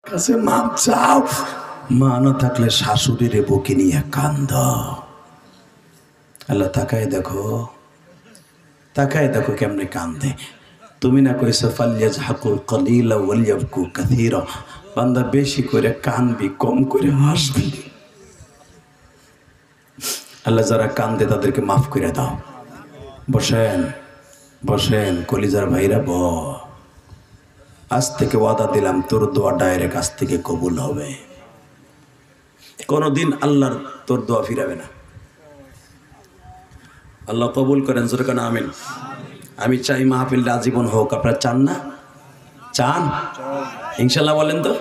কাছে মাপ চাও, মা না থাকলে শাশুড়ির বুকে নিয়ে কান্দ। আল্লাহ তাকায় দেখো, তাকায় দেখো কেমনে কান্দে। তুমি না কইছো ফালইয়াজহাকু কলিলা ওয়ালিয়াবকু কাসীরা, বান্দা বেশি করে কানবি কম করে হাসবি। আল্লাহ যারা কান্দে তাদেরকে মাফ করে দাও। বসেন বসেন কলিজার ভাইরা, আজ থেকে ওয়াদা দিলাম তোর দোয়া ডাইরেক্ট আজ থেকে কবুল হবে। কোনদিন আল্লাহর তোর দোয়া ফিরাবে না। আল্লাহ কবুল করেন, জোরে কেন আমিন। আমি চাই মাহফিলটা আজীবন হোক। আপনারা চান না? চান? ইনশাল্লাহ বলেন তো।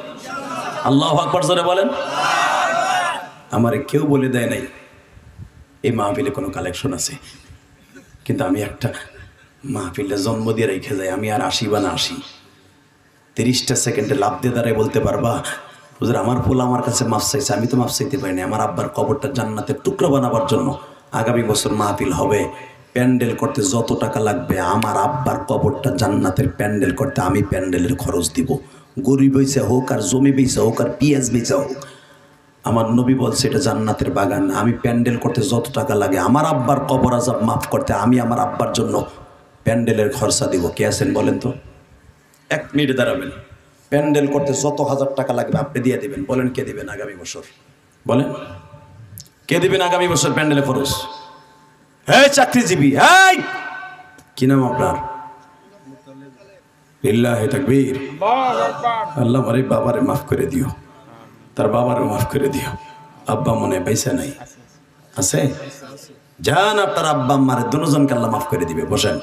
আল্লাহু আকবার জোরে বলেন। আমারে কেউ বলে দেয় নাই এই মাহফিলে কোনো কালেকশন আছে, কিন্তু আমি একটা মাহফিলটা জন্ম দিয়ে রেখে যাই। আমি আর আসি বা না আসি, 30টা সেকেন্ডে লাভ দিয়ে দাঁড়ায় বলতে পারবা হুজুর আমার ফুল আমার কাছে মাফ চাইছে, আমি তো মাফ চাইতে পারিনি। আমার আব্বার কবরটা জান্নাতের টুকরো বানাবার জন্য আগামী বছর মাহফিল হবে। প্যান্ডেল করতে যত টাকা লাগবে, আমার আব্বার কবরটা জান্নাতের প্যান্ডেল করতে আমি প্যান্ডেলের খরচ দিব। গরিব বেচা হোক আর জমি বেচা হোক আর পিঁয়াজ বেচা হোক, আমার নবী বলছে এটা জান্নাতের বাগান। আমি প্যান্ডেল করতে যত টাকা লাগে, আমার আব্বার কবর আযাব মাফ করতে আমি আমার আব্বার জন্য প্যান্ডেলের খরচা দিব। কে আছেন বলেন তো? 1 মিনিট দাঁড়াবেন। প্যান্ডেল করতে যত হাজার টাকা লাগবে আপনি দিয়ে দিবেন। বলেন কে দিবেন আগামী বছর? বলেন কে দিবেন আগামী বছর প্যান্ডেলে খরচ? হ্যাঁ চাকরিজীবী, হ্যাঁ কি নাম আপনার? লিল্লাহি তাকবীর। আল্লাহ আমারে বাবারে মাফ করে দিও, তার বাবারে মাফ করে দিও। আব্বা মনে বাইসা নাই? আছে? যান আপনার আব্বা আম্মারে দুজনকে আল্লাহ মাফ করে দিবে। বসেন।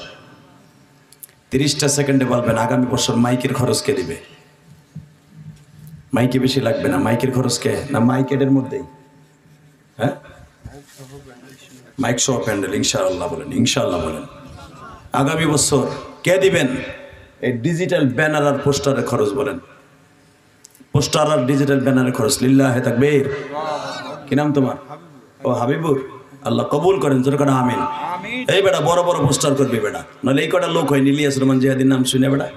30টা সেকেন্ডে বলবেন আগামী বছর মাইকের খরচ কে দিবে? মাইকে বেশি লাগবে না, মাইকের খরচ কে? না মাইকের মধ্যেই? হ্যাঁ মাইক সহ প্যান্ডেল ইনশাআল্লাহ বলেন, ইনশাআল্লাহ বলেন। আগামী বছর কে দিবেন এই ডিজিটাল ব্যানার আর পোস্টারের খরচ? বলেন পোস্টার আর ডিজিটাল ব্যানারের খরচ। লিল্লাহি তাকবীর। কি নাম তোমার? ও হাবিবুর। আল্লাহ কবুল করেন, জোরে করে আমিন। এই বেটা বড় বড় পোস্টার করবি বেটা, নাহলে এই কটা লোক হয়নি ইলিয়াস রহমান জিহাদির নাম শুনে বেটা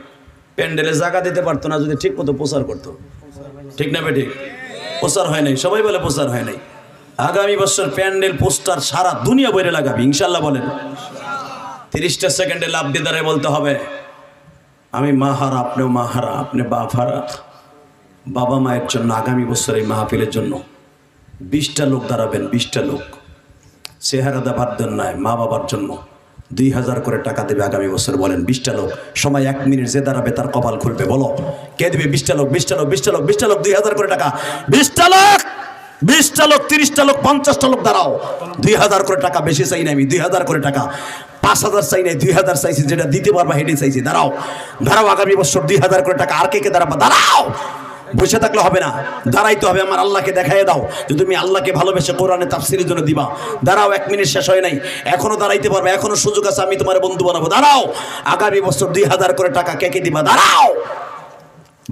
প্যান্ডেলে জায়গা দিতে পারতো না যদি ঠিক মতো প্রচার করতো। ঠিক না বেঠিক? প্রচার হয় নাই, সবাই বলে প্রচার হয় নাই। আগামী বছর প্যান্ডেল পোস্টার সারা দুনিয়া বইরে লাগাবি ইনশাল্লাহ বলেন। 30টা সেকেন্ডে লাভ দিয়ে দাঁড়ায় বলতে হবে আমি মা হারা, আপনিও মা হারা, আপনি বাপ হারা। বাবা মায়ের জন্য আগামী বছর এই মাহফিলের জন্য 20টা লোক দাঁড়াবেন। 20টা লোক চেহারা দেবার জন্য নয়, মা বাবার জন্য 2000 করে টাকা দেবে আগামী বছর। বলেন 20টা লোক। সময় 1 মিনিট, যে দাঁড়াবে তার কপাল খুলবে। বলো কে দিবে? 20টা লোক, 20টা লোক, 20টা লোক, 20টা লোক 2000 করে টাকা। 20টা লোক, 20টা লোক, 30টা লোক, 50টা লোক দাঁড়াও। 2000 করে টাকা, বেশি চাই না আমি। 2000 করে টাকা, 5000 চাই নাই, 2000 চাইছি। যেটা দিতে পারবা হেঁটে চাইছি। দাঁড়াও দাঁড়াও, আগামী বছর 2000 করে টাকা। আর কে কে দাঁড়াবা? দাঁড়াও। বসে থাকলে হবে না, দাঁড়াইতে হবে। আমার আল্লাহকে দেখাই দাও যে তুমি আল্লাহকে ভালোবেসে কোরআনে তাফসীরের জন্য দিবা। দাঁড়াও, 1 মিনিট শেষ হয় নাই, এখনো দাঁড়াইতে পারবে, এখনো সুযোগ আছে। আমি তোমার বন্ধু বানাবো। দাঁড়াও, আগামী বছর 2000 করে টাকা কে কে দিবা? দাঁড়াও।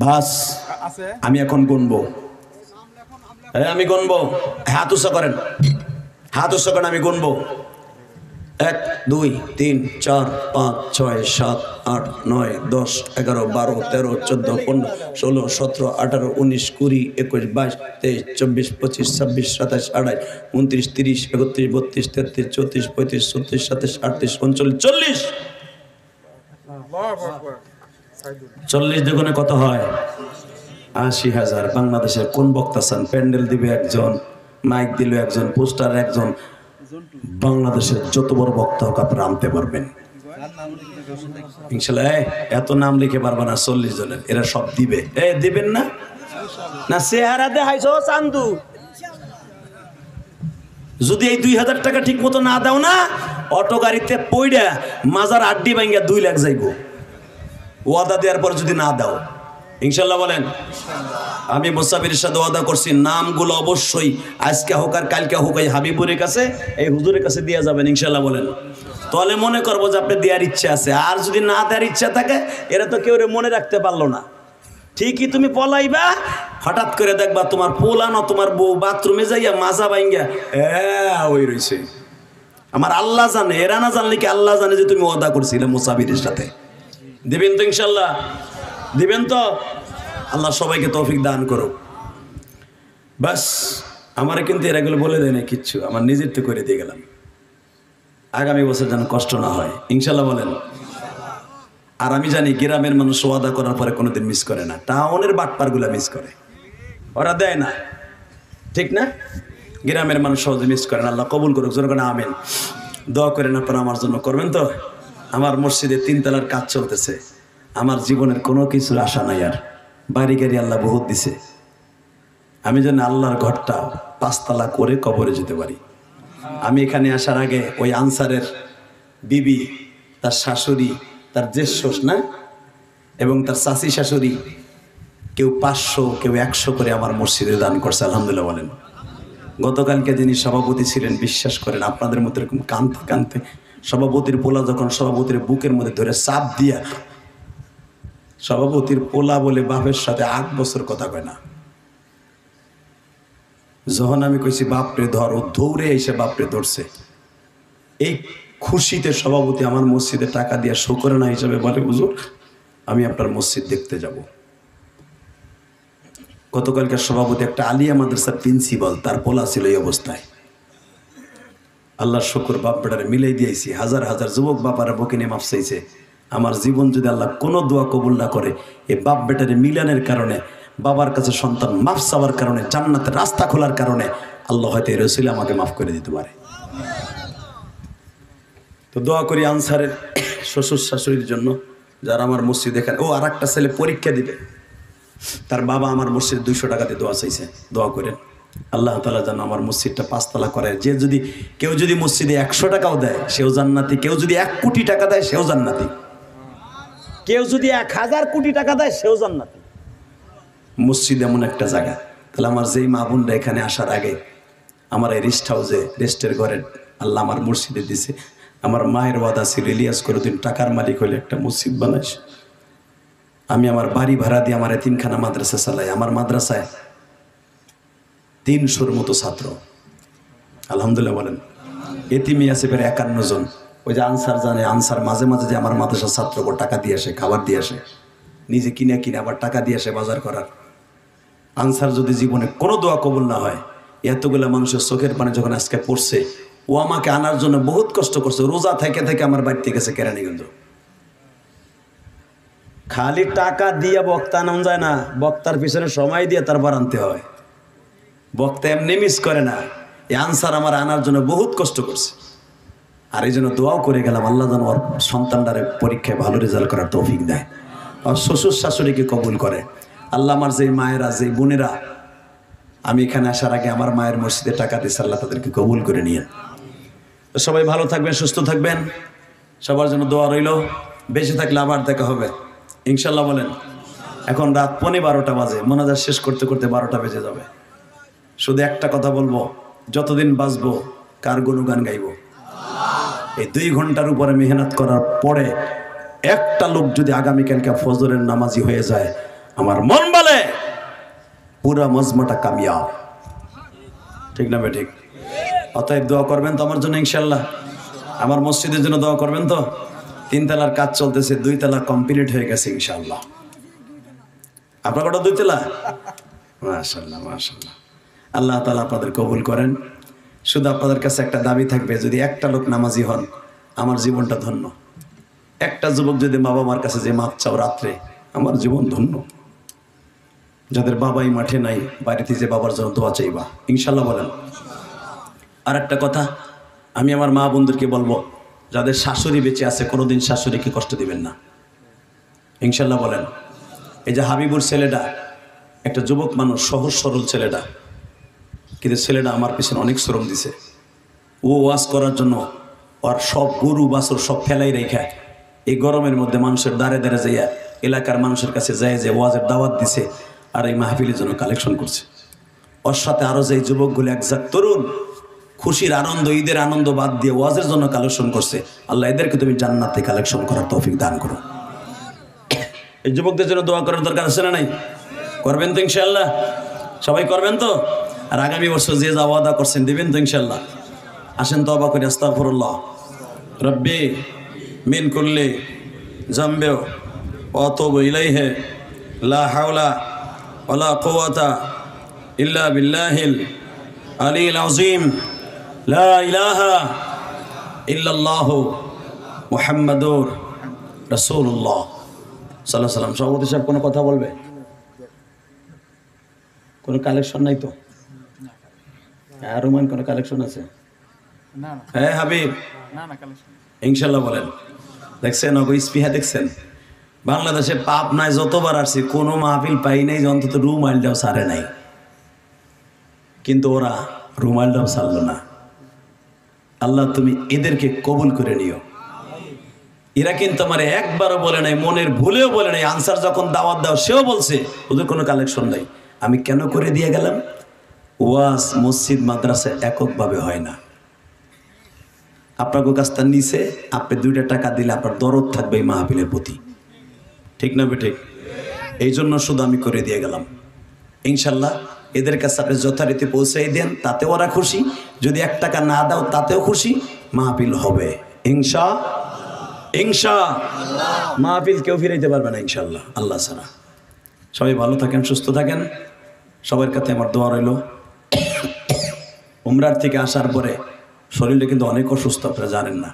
বাস আমি এখন গুনবো। আমি গুনবো, হাত উঁচা করেন, হাত উঁচা করেন, আমি গুনবো। 1 2 3 4 5 6 7 8 9 10 11 12 13 14 15 16 17 18 19 20 21 22 23 24 25 26 27 28 29 30 31 32 33 34 35 36 37 38 39 40। 40 দ্বিগুণে কত হয়? 80,000। বাংলাদেশের কোন বক্তা চান? প্যান্ডেল দিবে একজন, মাইক দিল একজন, পোস্টার একজন। বাংলাদেশের যত বড় বক্তা হোক আপনারা আনতে পারবেন ইনশাল্লাহ। এত নাম লিখে পারবা না 40 জনের, এরা সব দিবে। দিবেন না? না চেহারা দেখাইছো চান্দু। যদি এই 2000 টাকা ঠিক মতো না দাও না, অটো গাড়িতে পইড়া মাজার আড্ডি ভাঙ্গা 2 লাখ যাইব। ওয়াদা দেওয়ার পর যদি না দাও ইনশাল্লাহ বলেন। আমি মুসাফিরের সাথে ওয়াদা করছি, নামগুলো অবশ্যই আজকে হোক আর কালকে হোক এই হাবিবুরের কাছে, এই হুজুরের কাছে দিয়ে যাবেন ইনশাল্লাহ বলেন। তাহলে মনে করবো যে আপনি দেওয়ার ইচ্ছা আছে। আর যদি না দেওয়ার ইচ্ছা থাকে, এরা তো কেউ মনে রাখতে পারলো না। ঠিকই তুমি পলাইবা, হঠাৎ করে দেখবা তোমার পোলানো তোমার বউ বাথরুমে যাইয়া মাজা বাইঙ্গা ওই রয়েছে। আমার আল্লাহ জানে, এরা না জানলে কি আল্লাহ জানে যে তুমি ওয়াদা করছিলে মুসাফিরের সাথে। দিবেন তো ইনশাল্লাহ? দিবেন তো? আল্লাহ সবাইকে তৌফিক দান করুক। বাস আমারে কিন্তু এরা এগুলো বলে দেয় না কিচ্ছু, আমার নিজের তো করে দিয়ে গেলাম। আগামী বছর যেন কষ্ট না হয়, ইনশাল্লাহ বলেন। আর আমি জানি গ্রামের মানুষ ওয়াদা করার পরে কোনোদিন মিস করে না, টাউনের বাটপারগুলা মিস করে, ওরা দেয় না, ঠিক না? গ্রামের মানুষ সহজে মিস করেন। আল্লাহ কবুল করুক, জোর করে আমিন। দোয়া করেন আপনারা আমার জন্য, করবেন তো? আমার মসজিদে 3 তলার কাজ চলতেছে, আমার জীবনের কোনো কিছুর আশা নাই আর, বাড়ি গাড়ি আল্লাহ বহুত দিছে, আমি যেন আল্লাহর ঘরটা 5 তলা করে কবরে যেতে পারি। আমি এখানে আসার আগে ওই আনসারের বিবি, তার শাশুড়ি, তার জ্যেষ্ঠ না, এবং তার চাচি শাশুড়ি, কেউ 500 কেউ 100 করে আমার মসজিদে দান করছে, আলহামদুলিল্লাহ বলেন। গতকালকে যিনি সভাপতি ছিলেন, বিশ্বাস করেন আপনাদের মতো এরকম কাঁদতে কাঁদতে, সভাপতির পোলা যখন সভাপতির বুকের মধ্যে ধরে চাপ দিয়া, সভাপতির পোলা বলে বাপের সাথে 8 বছর কথা কয় না, যখন আমি কইছি বাপরে ধর, ও দৌড়ে এসে বাপরে ধরছে। এই খুশিতে সভাপতি আমার মসজিদে টাকা দিয়ে শুকরানা হিসাবে বলে, হুজুর আমি আপনার মসজিদ দেখতে যাব। গতকালকার সভাপতি একটা আলিয়া মাদ্রাসার প্রিন্সিপাল, তার পোলা ছিল এই অবস্থায়। আল্লাহর শুকর, বাপ বেটারে মিলাই দিয়েছি, হাজার হাজার যুবক বাপারা বকে নিয়ে মাফ চাইছে। আমার জীবন যদি আল্লাহ কোনো দোয়া কবুল না করে, এই বাপ বেটারে মিলানের কারণে, বাবার কাছে সন্তান মাফ চাওয়ার কারণে, জান্নাতের রাস্তা খোলার কারণে আল্লাহ হয়তো এই রসিলা আমাকে মাফ করে দিতে পারে। তো দোয়া করি আনসারের শ্বশুর শাশুড়ির জন্য, যারা আমার মসজিদ এখানে। ও আর একটা ছেলে পরীক্ষা দিবে, তার বাবা আমার মসজিদ 200 টাকা দিয়ে দোয়া চাইছে, দোয়া করেন আল্লাহ তাআলা যেন আমার মসজিদটা 5 তলা করে। যে যদি কেউ যদি মসজিদে 100 টাকাও দেয় সেও জান্নাতি, কেউ যদি 1 কোটি টাকা দেয় সেও জান্নাতি, কেউ যদি 1000 কোটি টাকা দেয় সেও জান্নাতি। মসজিদ এমন একটা জায়গা। তাহলে আমার যেই মা বোনরা এখানে আসার আগে আমার এই রেস্ট হাউসে, রেস্টের ঘরে আল্লাহ আমার মসজিদে দিছে, আমার মায়ের ওয়াদা ছিল ইলিয়াস কোনোদিন টাকার মালিক হলে একটা মসজিদ বানাইস। আমি আমার বাড়ি ভাড়া দিয়ে আমার 3খানা মাদ্রাসা চালাই। আমার মাদ্রাসায় 300-র মতো ছাত্র, আলহামদুলিল্লাহ বলেন। এতিমি আছে প্রায় 51 জন। ওই যে আনসার জানে, আনসার মাঝে মাঝে যে আমার মাদ্রাসার ছাত্রকে টাকা দিয়ে আসে, খাবার দিয়ে আসে, নিজে কিনে কিনে আবার টাকা দিয়ে আসে বাজার করার। আনসার যদি জীবনে কোনো দোয়া কবুল না হয়, এতগুলো মানুষের চোখের পানি যখন আজকে পড়ছে, ও আমাকে আনার জন্য বহুত কষ্ট করছে, রোজা থেকে থেকে আমার বাড়িতে গেছে কেরানীগঞ্জ। খালি টাকা দিয়ে বক্তা নাম যায় না, বক্তার পিছনে সময় দিয়ে তারপর আনতে হয়। বক্তা এমনি মিস করে না। এই আনসার আমার আনার জন্য বহুত কষ্ট করছে, আর এই জন্য দোয়াও করে গেলাম আল্লাহ যেন ওর সন্তানটারে পরীক্ষায় ভালো রেজাল্ট করার তৌফিক দেয়, আর শ্বশুর শাশুড়িকে কবুল করে। আল্লাহ আমার যেই মায়েরা, যেই বোনেরা আমি এখানে আসার আগে আমার মায়ের মসজিদে টাকা দিয়েছে, আল্লাহ তাদেরকে কবুল করে নিয়েন। তো সবাই ভালো থাকবেন, সুস্থ থাকবেন, সবার জন্য দোয়া রইল। বেঁচে থাকলে আবার দেখা হবে ইনশাল্লাহ বলেন। এখন রাত 12:15 বাজে, মোনাজাত শেষ করতে করতে 12টা বেজে যাবে। শুধু একটা কথা বলবো, যতদিন বাঁচবো কার গুণগান গাইব? এই 2 ঘন্টার উপরে মেহনত করার পরে একটা লোক যদি আগামীকালকে ফজরের নামাজি হয়ে যায়, আমার মন বলে পুরা মজমাটা কামিয়াব, ঠিক না ঠিক? অতএব দোয়া করবেন তো আমার জন্য ইনশাল্লাহ, আমার মসজিদের জন্য দোয়া করবেন তো। 3 তলার কাজ চলতেছে, 2 তলা কমপ্লিট হয়ে গেছে ইনশাল্লাহ। আপনার কটা 2 তলা? মাশাআল্লাহ মাশাআল্লাহ। আল্লাহ তাআলা আপনাদের কবুল করেন। শুধু আপনাদের কাছে একটা দাবি থাকবে, যদি একটা লোক নামাজি হন আমার জীবনটা ধন্য। একটা যুবক যদি মা বাবার কাছে যে মাপ চাও রাত্রে, আমার জীবন ধন্য। যাদের বাবাই মাঠে নাই, বাড়িতে যে বাবার জন্য দোয়া চাইবা ইনশাল্লাহ বলেন। আর একটা কথা আমি আমার মা বোনদেরকে বলবো, যাদের শাশুড়ি বেঁচে আছে কোনোদিন শাশুড়িকে কষ্ট দিবেন না ইনশাল্লাহ বলেন। এই যে হাবিবুর ছেলেটা একটা যুবক মানুষ, সহজ সরল ছেলেটা, কিন্তু ছেলেটা আমার পিছনে অনেক শ্রম দিছে। ও ওয়াজ করার জন্য ওর সব গরু বাছুর সব ফেলাই রেখা এই গরমের মধ্যে মানুষের দ্বারে দ্বারে যাইয়া এলাকার মানুষের কাছে যায় যে ওয়াজের দাওয়াত দিছে, আর এই মাহফিলের জন্য কালেকশন করছে। ওর সাথে আরও যে যুবকগুলো একজাক তরুণ, খুশির আনন্দ, ঈদের আনন্দ বাদ দিয়ে ওয়াজের জন্য কালেকশন করছে। আল্লাহ এদেরকে তুমি জান্নাতে কালেকশন করার তৌফিক দান করো। এই যুবকদের জন্য দোয়া করার দরকার আছে না নাই? করবেন তো ইনশাল্লাহ? সবাই করবেন তো? আর আগামী বছর যে যা ওয়াদা করছেন দিবেন তো ইনশাল্লাহ? আসেন তওবা করি, আস্তাগফিরুল্লাহ রব্বি মিন কুল্লি জামবে ওয়া আতুবু ইলাইহি লা হাওলা ওয়ালা কুওয়াতা ইল্লা বিল্লাহিল আলিয়্যিল আযীম। লা ইলাহা ইল্লাল্লাহু মুহাম্মাদুর রাসূলুল্লাহ সাল্লাল্লাহু আলাইহি ওয়াসাল্লাম। সভাপতি সাহেব কোনো কথা বলবে? কোনো কালেকশন নাই তো? হ্যাঁ রোমান, কোনো কালেকশন আছে? হ্যাঁ হাবিব, ইনশাল্লাহ বলেন। দেখছেন অগো স্পিহা দেখছেন? বাংলাদেশে পাপ নাই, যতবার আসছি কোনো মাহফিল পাই নাই যে অন্তত রুমালটাও সারে নাই, কিন্তু ওরা রুমালটাও সারল না। আল্লাহ তুমি এদেরকে কবুল করে নিও। এরা কিন্তু আমার একবারও বলে নাই, মনের ভুলেও বলে নাই। আনসার যখন দাওয়াত দাও সেও বলছে ওদের কোনো কালেকশন নাই। আমি কেন করে দিয়ে গেলাম? ওয়াজ মসজিদ মাদ্রাসা এককভাবে হয় না। আপনার কাজটা নিচে আপনি 2টা টাকা দিলে আপনার দরদ থাকবে এই মাহফিলের প্রতি, ঠিক না বেঠিক? এই জন্য শুধু আমি করে দিয়ে গেলাম। ইনশাল্লাহ এদের কাছে আপনি যথারীতি পৌঁছাই দেন, তাতে ওরা খুশি। যদি 1 টাকা না দাও তাতেও খুশি, মাহফিল হবে ইনশাআল্লাহ। মাহফিল কেউ ফিরাইতে পারবে না ইনশাল্লাহ আল্লাহ ছাড়া। সবাই ভালো থাকেন, সুস্থ থাকেন। সবার কাছে আমার দোয়া রইল। উমরার থেকে আসার পরে শরীরটা কিন্তু অনেক অসুস্থ, আপনারা জানেন না।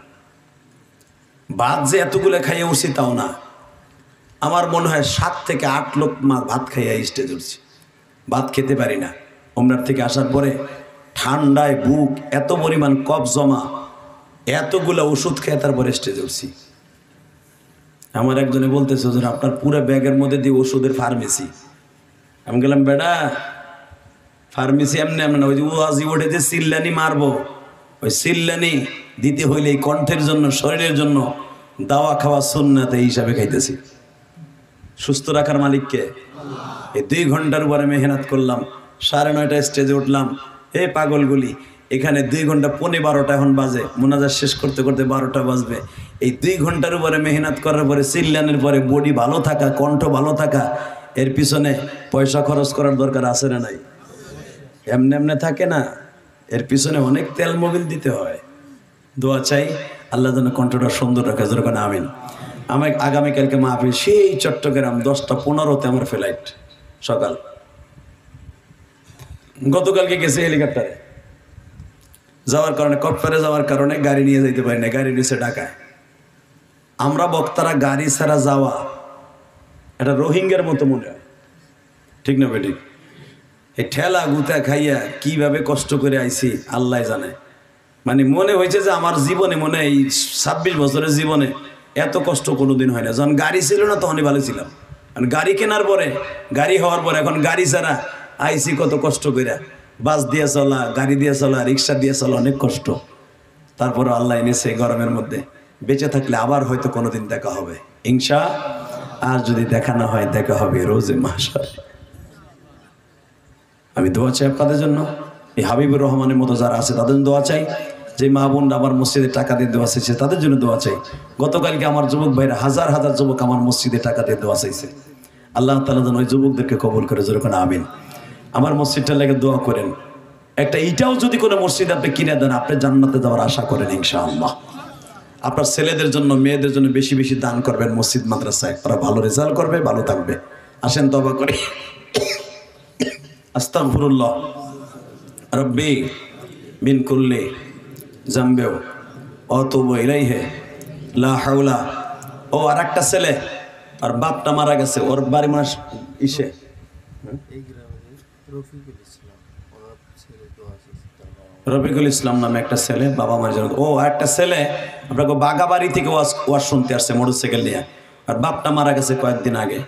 ভাত যে এতগুলো খাইয়ে উঠছি তাও না, আমার মনে হয় 7 থেকে 8 লোকমা ভাত খাইয়া স্টেজ উঠছি। ভাত খেতে পারি না। উমরার থেকে আসার পরে ঠান্ডায় বুক এত পরিমাণ কফ জমা, এতগুলো ওষুধ খেয়ে তারপরে স্টেজে উঠছি। আমার একজনে বলতেছে যে আপনার পুরো ব্যাগের মধ্যে দিয়ে ওষুধের ফার্মেসি। আমি গেলাম বেটা ফার্মেসি এমনি এমন ওই যে ওয়াজি ওঠে যে সিল্লানি মারবো, ওই সিল্লানি দিতে হইলে এই কণ্ঠের জন্য, শরীরের জন্য দাওয়া খাওয়া সুন্নাত এই হিসাবে খাইতেছি। সুস্থ রাখার মালিককে। এই 2 ঘন্টার উপরে মেহনত করলাম, 9:30 স্টেজে উঠলাম। এ পাগলগুলি, এখানে 2 ঘন্টা 11:15 এখন বাজে, মোনাজাত শেষ করতে করতে 12টা বাজবে। এই 2 ঘন্টার উপরে মেহনত করার পরে, চিল্লানের পরে বডি ভালো থাকা, কণ্ঠ ভালো থাকা, এর পিছনে পয়সা খরচ করার দরকার আছে না নাই? এমনি এমনি থাকে না, এর পিছনে অনেক তেল মোবিল দিতে হয়। দোয়া চাই আল্লাহ যেন কণ্ঠটা সুন্দর রাখে, যেরকম আমিন। আমার আগামীকালকে মাহফিল সেই চট্টগ্রাম 10:15-তে আমার ফ্লাইট সকাল। গতকালকে গেছে হেলিকপ্টারে যাওয়ার কারণে, কপ্টারে যাওয়ার কারণে গাড়ি নিয়ে যেতে পারি না, গাড়ি নিচে ঢাকায়। আমরা বক্তারা গাড়ি ছাড়া যাওয়া এটা রোহিঙ্গার মতো মনে হয়, ঠিক না বেঠিক? এই ঠেলা গুতা খাইয়া কিভাবে কষ্ট করে আইছি আল্লাহ জানে। মানে মনে হয়েছে যে আমার জীবনে, মনে এই 26 বছরের জীবনে এত কষ্ট কোনোদিন হয় না। যখন গাড়ি ছিল না তখনই ভালো ছিলাম, কারণ গাড়ি কেনার পরে, গাড়ি হওয়ার পরে এখন গাড়ি ছাড়া আইছি কত কষ্ট করে। বাস দিয়ে চলা, গাড়ি দিয়ে চলা, রিক্সা দিয়ে চলা অনেক কষ্ট। তারপরে আল্লাহ এনেছে গরমের মধ্যে। বেঁচে থাকলে আবার হয়তো কোনোদিন দেখা হবে ইনশা। আর যদি দেখা না হয়, দেখা হবে রোজে মাহশারে। আমি দোয়া চাই আপনাদের জন্য, এই হাবিবুর রহমানের মতো যারা আছে তাদের জন্য দোয়া চাই। যে মা বোন আমার মসজিদে টাকা দিয়ে দোয়া চাইছে তাদের জন্য দোয়া চাই। গতকালকে আমার যুবক ভাইরা, হাজার হাজার যুবক আমার মসজিদে টাকা দিয়ে দোয়া চাইছে। আল্লাহ তাআলা যেন ওই যুবকদেরকে কবুল করে, যেরকম আমিন। আমার মসজিদটার লাগে দোয়া করেন। একটা ইটাও যদি কোনো মসজিদ আপনি কিনে দেন, আপনি জান্নাতে যাওয়ার আশা করেন ইনশাআল্লাহ। আপনার ছেলেদের জন্য, মেয়েদের জন্য বেশি বেশি দান করবেন মসজিদ মাদ্রাসায়, তারা ভালো রেজাল্ট করবে, ভালো থাকবে। আসেন তওবা করি। আস্তাগফিরুল্লাহ রব্বি মিন কুল্লি জামবে ওয়া আতুবু ইলাইহি লা হাওলা। ও আর একটা ছেলে, আর বাপটা মারা গেছে, ওর বাড়ি মানে ইসে রফিকুল ইসলাম নামে একটা ছেলে, বাবা মার জন্য। ও একটা ছেলে আপনাকে বাগাবাড়ি থেকে ওয়াজ শুনতে আসছে মোটরসাইকেল নিয়ে, আর বাপটা মারা গেছে কয়েকদিন আগে।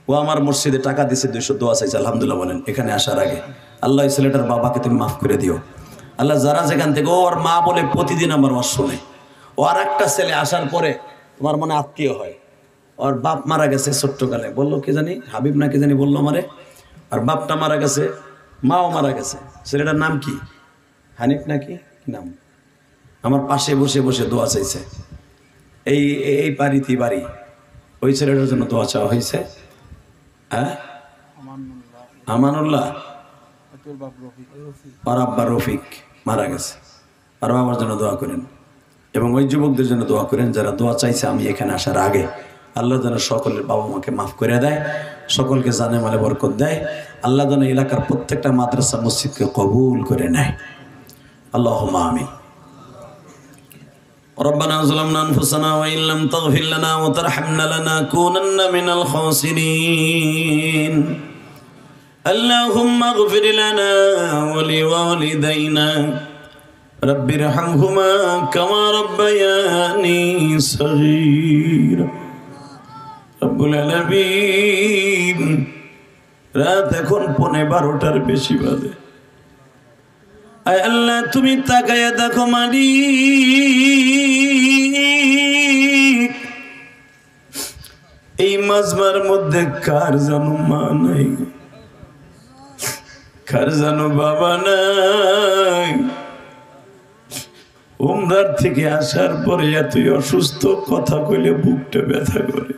ও আমার মসজিদে টাকা দিয়েছে 200, দোয়া চাইছে আলহামদুলিল্লাহ বলেন এখানে আসার আগে। আল্লাহ এই ছেলেটার বাবাকে তুমি মাফ করে দিও আল্লাহ। যারা যেখান থেকে, ওর মা বলে প্রতিদিন আমার ওয়াজ শোনে। ও আর একটা ছেলে আসার পরে তোমার মনে আত্মীয় হয়, ওর বাপ মারা গেছে ছোট্টকালে, বললো কি জানি হাবিব না কি জানি বললো আমারে। আর বাপটা মারা গেছে, মাও মারা গেছে। ছেলেটার নাম কি, হানিফ নাকি কি নাম? আমার পাশে বসে বসে দোয়া চাইছে। এই বাড়িতেই বাড়ি, ওই ছেলেটার জন্য দোয়া চাওয়া হয়েছে। হ্যাঁ আমানুল্লাহ, আর আব্বা রফিক মারা গেছে। আর বাবার জন্য দোয়া করেন, এবং ওই যুবকদের জন্য দোয়া করেন যারা দোয়া চাইছে আমি এখানে আসার আগে। আল্লাহ যেন সকলের বাবা মাকে মাফ করে দেয়। সকলকে জানে মালে বরকত দেয়। আল্লাহ যেন এলাকার প্রত্যেকটা মাদ্রাসা মসজিদকে কবুল করে নেয়। আল্লাহুম্মা আমিন। ربنا ظلمنا أنفسنا وإن لم تغفر لنا وترحمنا لنكونن من الخاسرين اللهم اغفر لنا ولوالدينا رب ارحمهما كما ربياني صغيرا رب العالمين রাত এখন 12:15 বেশি বাজে। আয় আল্লাহ তুমি তাকায়া দেখো মালিক, এই মাজমার মধ্যে কার জানো মা নাই, কার জানো বাবা নাই। উমরার থেকে আসার পরে এতই অসুস্থ, কথা কইলে বুকটা ব্যথা করে।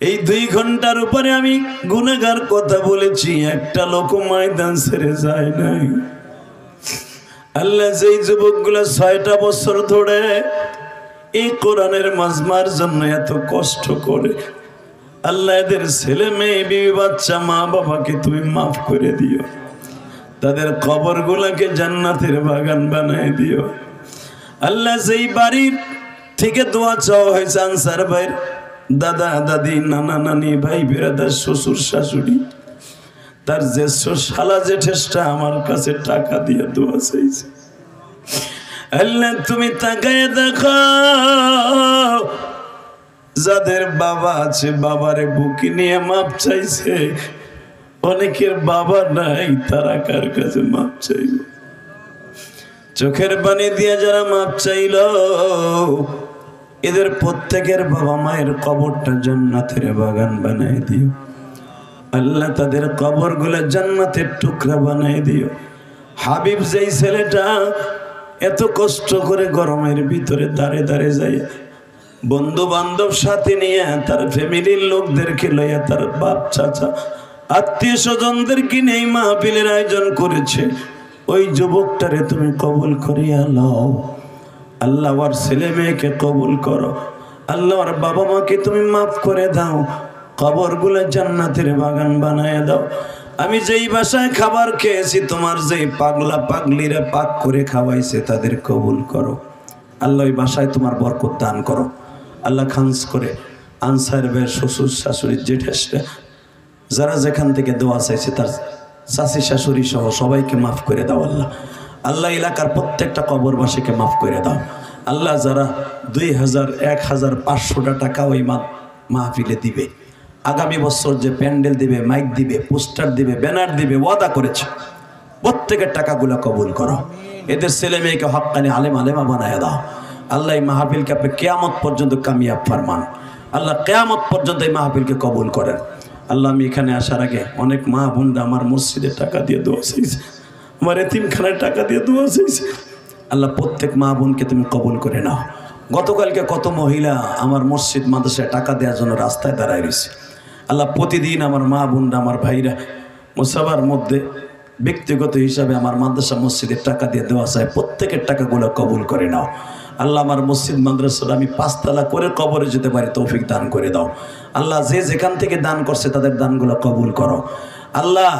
এই 2 ঘন্টার উপরে আমি গুনাহগার কথা বলেছি, একটা লোক ময়দান ছেড়ে যায় নাই। আল্লাহ যেই যুবকগুলা 6টা বছর ধরে এই কোরআনের মাজমার জন্য এত কষ্ট করে, আল্লাহ এদের ছেলে মেয়ে বিবি বাচ্চা মা বাবাকে তুমি মাফ করে দিও, তাদের কবরগুলাকে জান্নাতের বাগান বানায় দিও। আল্লাহ যেই বাড়ির থেকে দোয়া চাওয়া হয়েছে আনসার ভাইয়ের দাদা দাদি নানা নানি ভাই বেরাদার শ্বশুর শাশুড়ি, তার জ্যেষ্ঠ শালা জেঠেসটা আমার কাছে টাকা দিয়ে দোয়া চাইছে। আল্লাহ তুমি তাকায় দেখো, যাদের বাবা আছে বাবারে বুকে নিয়ে মাপ চাইছে, অনেকের বাবা নাই, তারা কার কাছে মাপ চাইল? চোখের পানি দিয়ে যারা মাপ চাইল, এদের প্রত্যেকের বাবা মায়ের কবরটা জান্নাতের বাগান বানায় দিও। আল্লাহ তাদের কবরগুলো জান্নাতের টুকরা বানায় দিও। হাবিব যেই ছেলেটা এত কষ্ট করে গরমের ভিতরে দাঁড়ে দাঁড়ে যায়, বন্ধু বান্ধব সাথে নিয়ে তার ফ্যামিলির লোকদেরকে লইয়া, তার বাপ চাচা আত্মীয় স্বজনদেরকে নিয়ে মাহফিলের আয়োজন করেছে, ওই যুবকটারে তুমি কবুল করিয়া লও। আল্লাহ ওর ছেলে মেয়েকে কবুল করো। আল্লাহ ওর বাবা মাকে তুমি মাফ করে দাও, কবরগুলো জান্নাতের বাগান বানায় দাও। আমি যেই বাসায় খাবার খেয়েছি, তোমার যেই পাগলা পাগলিরা পাক করে খাওয়াইছে, তাদের কবুল করো। আল্লাহ ওই বাসায় তোমার বরকত দান করো। আল্লাহ খানস করে আনসার ভাইয়ের শ্বশুর শাশুড়ির জেঠেসরা যারা যেখান থেকে দোয়া চাইছে, তার চাচি শাশুড়ি সহ সবাইকে মাফ করে দাও। আল্লাহ আল্লাহ এলাকার প্রত্যেকটা কবরবাসীকে মাফ করে দাও। আল্লাহ যারা 2000 1500 টাকা ওই মাহফিলে দিবে, আগামী বছর যে প্যান্ডেল দিবে, মাইক দিবে, পোস্টার দিবে, ব্যানার দিবে, ওয়াদা করেছে, প্রত্যেকের টাকাগুলো কবুল করো। এদের ছেলে মেয়েকে হক্কানি আলেম আলেমা বানায় দাও। আল্লাহ এই মাহফিলকে আপনি কিয়ামত পর্যন্ত কামিয়াব ফরমান। আল্লাহ কিয়ামত পর্যন্ত এই মাহফিলকে কবুল করেন। আল্লাহ আমি এখানে আসার আগে অনেক মা বোনরা আমার মসজিদে টাকা দিয়ে দোয়া চাইছে, আমার এতিমখানায় টাকা দিয়ে দোয়া চাইছে। আল্লাহ প্রত্যেক মা বোনকে তুমি কবুল করে নাও। গতকালকে কত মহিলা আমার মসজিদ মাদ্রাসায় টাকা দেওয়ার জন্য রাস্তায় দাঁড়ায় রয়েছে। আল্লাহ প্রতিদিন আমার মা বোনরা আমার ভাইরা মুসাবার মধ্যে ব্যক্তিগত হিসাবে আমার মাদ্রাসা মসজিদের টাকা দিয়ে দেওয়া চায়, প্রত্যেকের টাকাগুলো কবুল করে নাও। আল্লাহ আমার মসজিদ মাদ্রাসার আমি 5 তালা করে কবরে যেতে পারি তৌফিক দান করে দাও। আল্লাহ যে যেখান থেকে দান করছে তাদের দানগুলো কবুল করো। আল্লাহ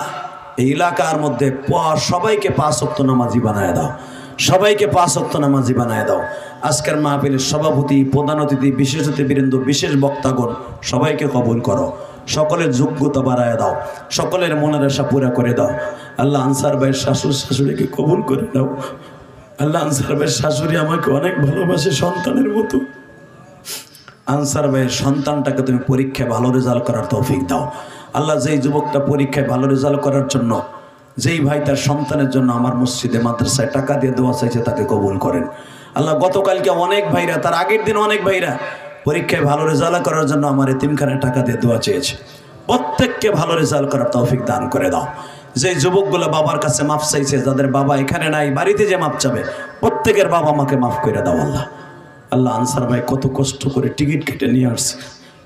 এই এলাকার মধ্যে সবাইকে 5 ওয়াক্ত নামাজি বানায় দাও, সবাইকে 5 ওয়াক্ত নামাজি বানায় দাও। আজকের মাহফিলের সভাপতি, প্রধান অতিথি, বিশেষ অতিথিবৃন্দ, বিশেষ বক্তাগণ সবাইকে কবুল করো। সকলের যোগ্যতা বাড়ায় দাও, সকলের মনের আশা পুরা করে দাও। আল্লাহ আনসার ভাইয়ের শাশুড় শাশুড়িকে কবুল করে দাও। আল্লাহ আনসার ভাইয়ের শাশুড়ি আমাকে অনেক ভালোবাসে, সন্তানের মতো। আনসার ভাইয়ের সন্তানটাকে তুমি পরীক্ষায় ভালো রেজাল্ট করার তৌফিক দাও। আল্লাহ যেই যুবকটা পরীক্ষায় ভালো রেজাল্ট করার জন্য, যেই ভাই তার সন্তানের জন্য আমার মসজিদে মাদ্রাসায় টাকা দিয়ে দোয়া চাইছে, তাকে কবুল করেন। আল্লাহ গতকালকে অনেক ভাইরা, তার আগের দিন অনেক ভাইরা পরীক্ষায় ভালো রেজাল্ট করার জন্য আমার এতিমখানায় টাকা দিয়ে দোয়া চেয়েছে। প্রত্যেককে ভালো রেজাল্ট করার তৌফিক দান করে দাও। যে যুবকগুলো বাবার কাছে মাফ চাইছে, যাদের বাবা এখানে নাই, বাড়িতে যে মাফ চাবে, প্রত্যেকের বাবা মাকে মাফ করে দাও। আল্লাহ আল্লাহ আনসার ভাই কত কষ্ট করে টিকিট কেটে নিয়ে আসছে,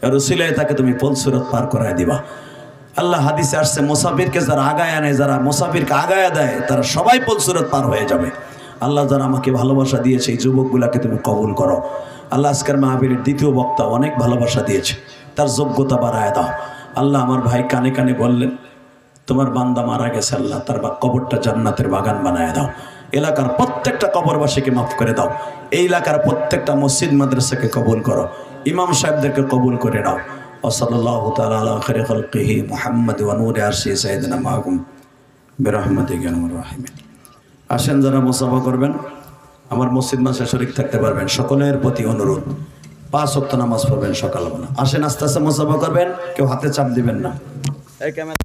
আর উসিলায় তাকে তুমি ফলসুরত পার করায় দিবা। আল্লাহ হাদিসে আসছে, মুসাফিরকে যারা আগায় আনে, যারা মুসাফিরকে আগায় দেয়, তারা সবাই ফলসুরত পার হয়ে যাবে। আল্লাহ যারা আমাকে ভালোবাসা দিয়েছে, এই যুবকগুলাকে তুমি কবুল করো। আল্লাহ আজকের মাহফিলের দ্বিতীয় বক্তা অনেক ভালোবাসা দিয়েছে, তার যোগ্যতা বাড়ায় দাও। আল্লাহ আমার ভাই কানে কানে বললেন তোমার বান্দা মারা গেছে, আল্লাহ তার কবরটা জান্নাতের বাগান বানায় দাও। এলাকার প্রত্যেকটা কবরবাসীকে মাফ করে দাও। এই এলাকার প্রত্যেকটা মসজিদ মাদ্রাসাকে কবুল করো, ইমাম সাহেবদেরকে কবুল করে নাও। ওয়াসাল্লাল্লাহু তাআলা আলা খায়রি খালকিহি মুহাম্মদ ওয়া নূরি আরশি সাইয়্যিদিনা মাহকুম বিরহমাতিকা ইয়া আরহামার রাহিমিন। আসেন যারা মুসাফা করবেন আমার মসজিদ মাসে শরীক থাকতে পারবেন, সকলের প্রতি অনুরোধ 5 ওয়াক্ত নামাজ পড়বেন সকালবেলা। আসেন আস্তে আস্তে মুসাফা করবেন, কেউ হাতে চাপ দিবেন না। এই ক্যামেরা